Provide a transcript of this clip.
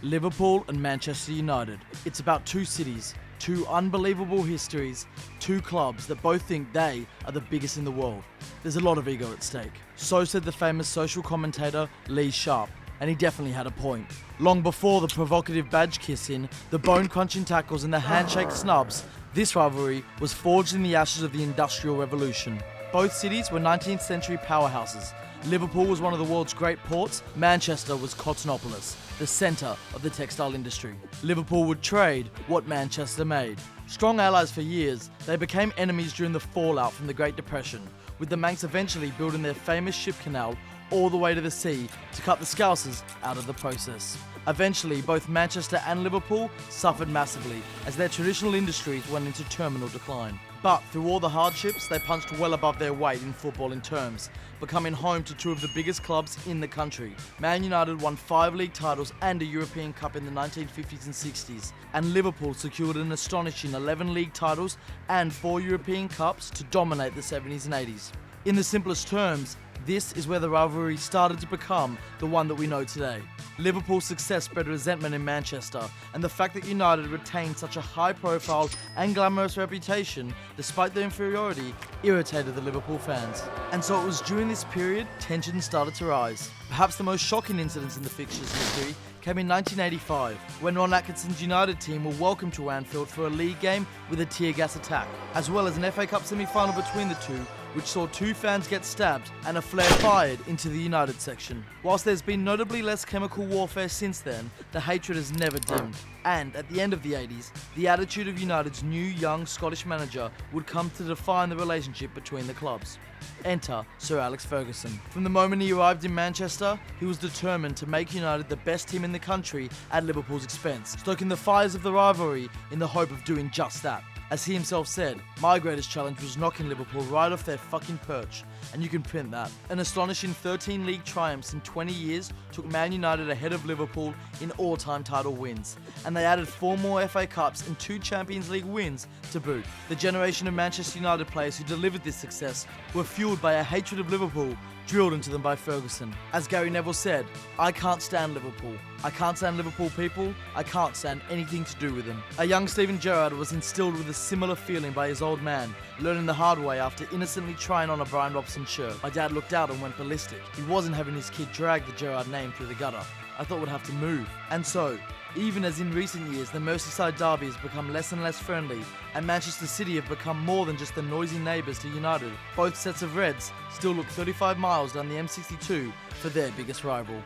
Liverpool and Manchester United. It's about two cities, two unbelievable histories, two clubs that both think they are the biggest in the world. There's a lot of ego at stake. So said the famous social commentator Lee Sharp, and he definitely had a point. Long before the provocative badge kissing, the bone-crunching tackles and the handshake snubs, this rivalry was forged in the ashes of the Industrial Revolution. Both cities were 19th century powerhouses. Liverpool was one of the world's great ports, Manchester was Cottonopolis, the centre of the textile industry. Liverpool would trade what Manchester made. Strong allies for years, they became enemies during the fallout from the Great Depression, with the Manx eventually building their famous ship canal all the way to the sea to cut the Scousers out of the process. Eventually, both Manchester and Liverpool suffered massively as their traditional industries went into terminal decline. But through all the hardships, they punched well above their weight in footballing terms, becoming home to two of the biggest clubs in the country. Man United won 5 league titles and a European Cup in the 1950s and 60s, and Liverpool secured an astonishing 11 league titles and 4 European Cups to dominate the 70s and 80s. In the simplest terms, this is where the rivalry started to become the one that we know today. Liverpool's success bred resentment in Manchester, and the fact that United retained such a high-profile and glamorous reputation despite their inferiority irritated the Liverpool fans. And so it was during this period tensions started to rise. Perhaps the most shocking incidents in the fixtures history came in 1985, when Ron Atkinson's United team were welcomed to Anfield for a league game with a tear gas attack, as well as an FA Cup semi-final between the two, which saw 2 fans get stabbed and a flare fired into the United section. Whilst there's been notably less chemical warfare since then, the hatred has never dimmed. And at the end of the 80s, the attitude of United's new young Scottish manager would come to define the relationship between the clubs. Enter Sir Alex Ferguson. From the moment he arrived in Manchester, he was determined to make United the best team in the country at Liverpool's expense, stoking the fires of the rivalry in the hope of doing just that. As he himself said, "My greatest challenge was knocking Liverpool right off their fucking perch," and you can print that. An astonishing 13 league triumphs in 20 years took Man United ahead of Liverpool in all-time title wins, and they added 4 more FA Cups and 2 Champions League wins to boot. The generation of Manchester United players who delivered this success were fueled by a hatred of Liverpool drilled into them by Ferguson. As Gary Neville said, "I can't stand Liverpool. I can't stand Liverpool people. I can't stand anything to do with them." A young Steven Gerrard was instilled with a similar feeling by his old man, learning the hard way after innocently trying on a Brian Robson shirt. "My dad looked out and went ballistic. He wasn't having his kid drag the Gerrard name through the gutter. I thought we'd have to move." And so, even as in recent years the Merseyside derby has become less and less friendly, and Manchester City have become more than just the noisy neighbours to United, both sets of Reds still look 35 miles down the M62 for their biggest rival.